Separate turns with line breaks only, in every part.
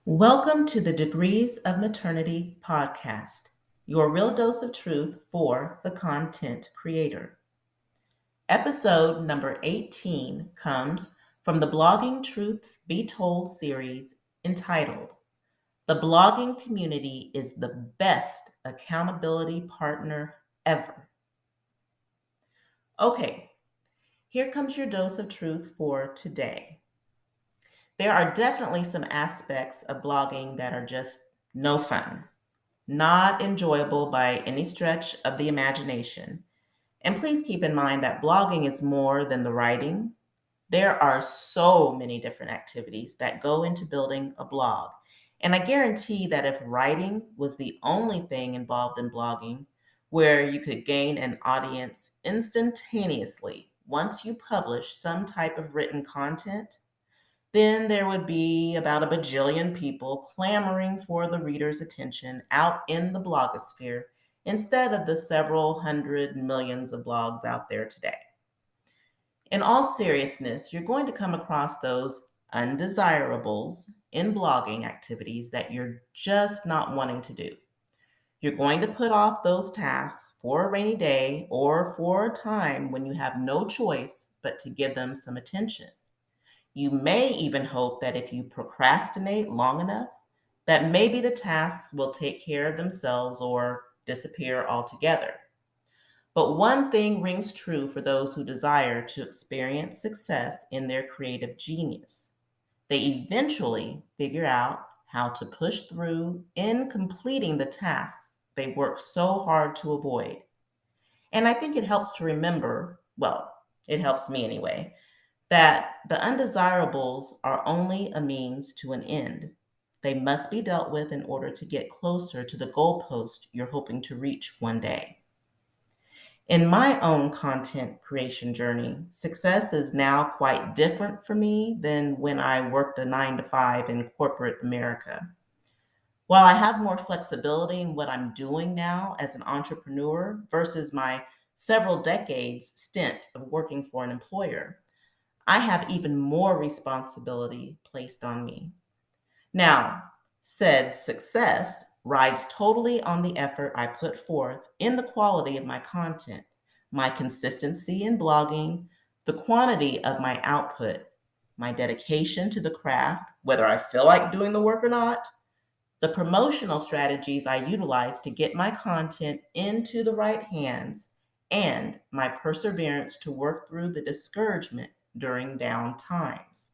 Welcome to the Degrees of Maternity podcast, your real dose of truth for the content creator. Episode number 18 comes from the Blogging Truths Be Told series entitled, "The Blogging Community is the Best Accountability Partner Ever." Okay, here comes your dose of truth for today. There are definitely some aspects of blogging that are just no fun, not enjoyable by any stretch of the imagination. And please keep in mind that blogging is more than the writing. There are so many different activities that go into building a blog. And I guarantee that if writing was the only thing involved in blogging, where you could gain an audience instantaneously once you publish some type of written content, then there would be about a bajillion people clamoring for the reader's attention out in the blogosphere instead of the several hundred millions of blogs out there today. In all seriousness, you're going to come across those undesirables in blogging activities that you're just not wanting to do. You're going to put off those tasks for a rainy day or for a time when you have no choice but to give them some attention. You may even hope that if you procrastinate long enough, that maybe the tasks will take care of themselves or disappear altogether. But one thing rings true for those who desire to experience success in their creative genius. They eventually figure out how to push through in completing the tasks they work so hard to avoid. And I think it helps to remember, well, it helps me anyway, that the undesirables are only a means to an end. They must be dealt with in order to get closer to the goalpost you're hoping to reach one day. In my own content creation journey, success is now quite different for me than when I worked a 9 to 5 in corporate America. While I have more flexibility in what I'm doing now as an entrepreneur versus my several decades stint of working for an employer, I have even more responsibility placed on me. Now, said success rides totally on the effort I put forth in the quality of my content, my consistency in blogging, the quantity of my output, my dedication to the craft, whether I feel like doing the work or not, the promotional strategies I utilize to get my content into the right hands, and my perseverance to work through the discouragement during down times.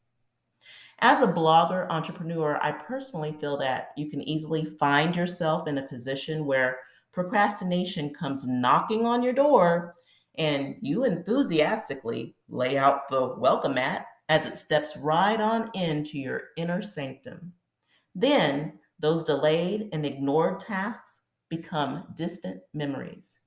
As a blogger entrepreneur, I personally feel that you can easily find yourself in a position where procrastination comes knocking on your door and you enthusiastically lay out the welcome mat as it steps right on into your inner sanctum. Then those delayed and ignored tasks become distant memories.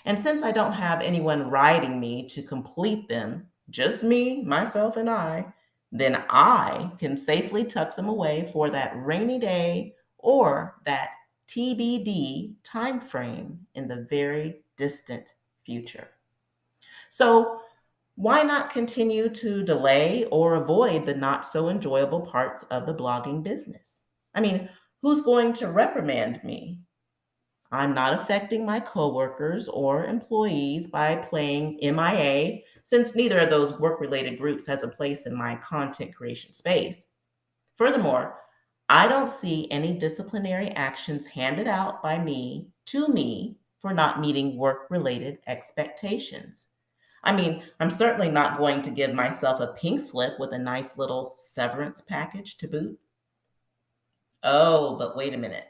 And since I don't have anyone riding me to complete them, just me, myself, and I, then I can safely tuck them away for that rainy day or that TBD time frame in the very distant future. So, why not continue to delay or avoid the not so enjoyable parts of the blogging business? I mean, who's going to reprimand me? I'm not affecting my coworkers or employees by playing MIA, since neither of those work related groups has a place in my content creation space. Furthermore, I don't see any disciplinary actions handed out by me to me for not meeting work related expectations. I mean, I'm certainly not going to give myself a pink slip with a nice little severance package to boot. Oh, but wait a minute.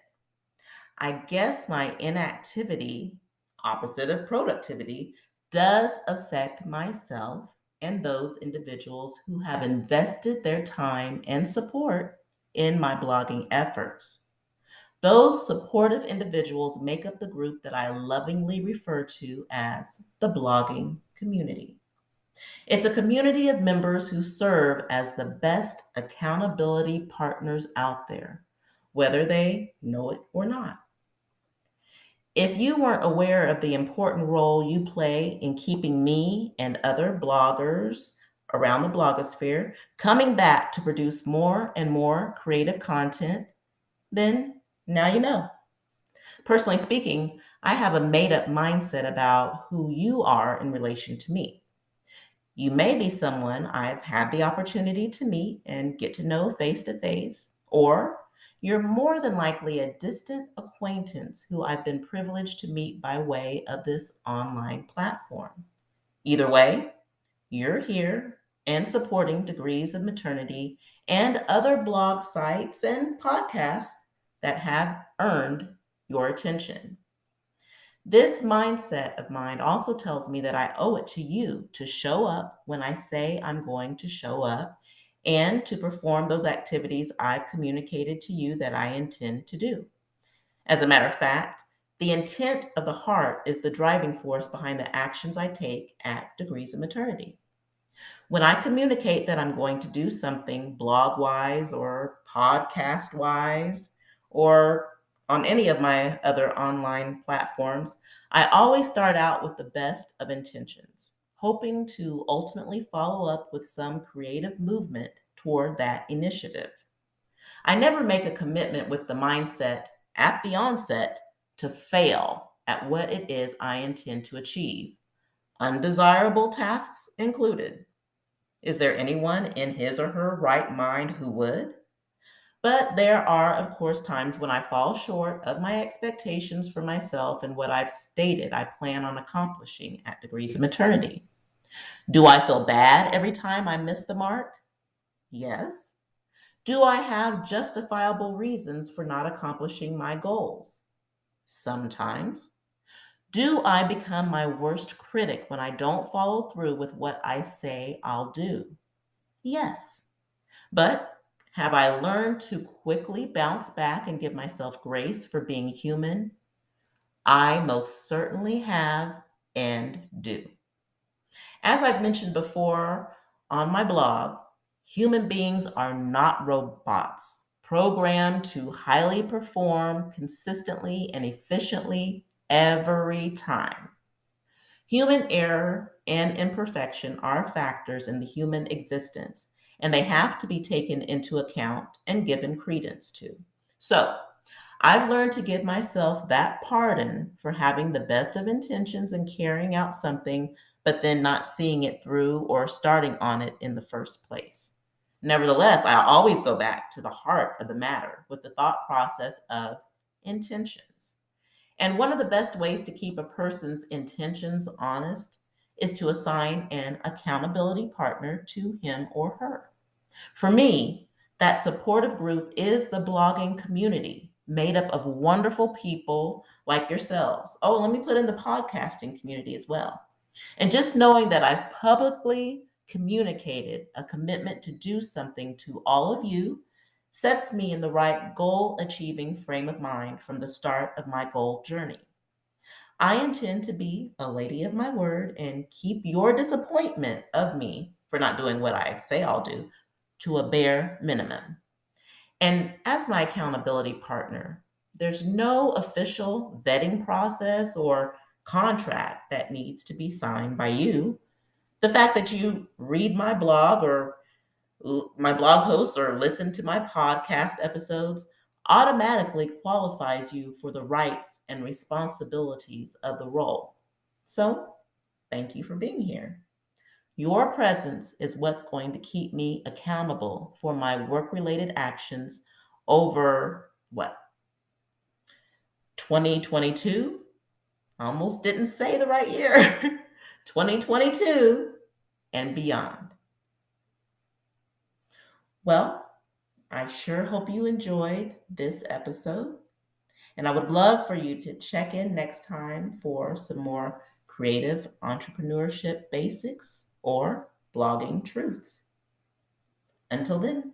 I guess my inactivity, opposite of productivity, does affect myself and those individuals who have invested their time and support in my blogging efforts. Those supportive individuals make up the group that I lovingly refer to as the blogging community. It's a community of members who serve as the best accountability partners out there, whether they know it or not. If you weren't aware of the important role you play in keeping me and other bloggers around the blogosphere coming back to produce more and more creative content, then now you know. Personally speaking, I have a made up mindset about who you are in relation to me. You may be someone I've had the opportunity to meet and get to know face to face, or you're more than likely a distant acquaintance who I've been privileged to meet by way of this online platform. Either way, you're here and supporting Degrees of Maternity and other blog sites and podcasts that have earned your attention. This mindset of mine also tells me that I owe it to you to show up when I say I'm going to show up and to perform those activities I've communicated to you that I intend to do. As a matter of fact, the intent of the heart is the driving force behind the actions I take at Degrees of Maternity. When I communicate that I'm going to do something blog wise or podcast wise or on any of my other online platforms, I always start out with the best of intentions, hoping to ultimately follow up with some creative movement toward that initiative. I never make a commitment with the mindset at the onset to fail at what it is I intend to achieve, undesirable tasks included. Is there anyone in his or her right mind who would? But there are, of course, times when I fall short of my expectations for myself and what I've stated I plan on accomplishing at Degrees of Maternity. Do I feel bad every time I miss the mark? Yes. Do I have justifiable reasons for not accomplishing my goals? Sometimes. Do I become my worst critic when I don't follow through with what I say I'll do? Yes. But have I learned to quickly bounce back and give myself grace for being human? I most certainly have and do. As I've mentioned before on my blog, human beings are not robots programmed to highly perform consistently and efficiently every time. Human error and imperfection are factors in the human existence, and they have to be taken into account and given credence to. So, I've learned to give myself that pardon for having the best of intentions and carrying out something, but then not seeing it through or starting on it in the first place. Nevertheless, I always go back to the heart of the matter with the thought process of intentions. And one of the best ways to keep a person's intentions honest is to assign an accountability partner to him or her. For me, that supportive group is the blogging community made up of wonderful people like yourselves. Oh, let me put in the podcasting community as well. And just knowing that I've publicly communicated a commitment to do something to all of you sets me in the right goal achieving frame of mind from the start of my goal journey. I intend to be a lady of my word and keep your disappointment of me for not doing what I say I'll do to a bare minimum. And as my accountability partner, there's no official vetting process or contract that needs to be signed by you. The fact that you read my blog or my blog posts or listen to my podcast episodes automatically qualifies you for the rights and responsibilities of the role. So, thank you for being here. Your presence is what's going to keep me accountable for my work related actions over what? 2022? Almost didn't say the right year. 2022 and beyond. Well, I sure hope you enjoyed this episode. And I would love for you to check in next time for some more creative entrepreneurship basics or blogging truths. Until then.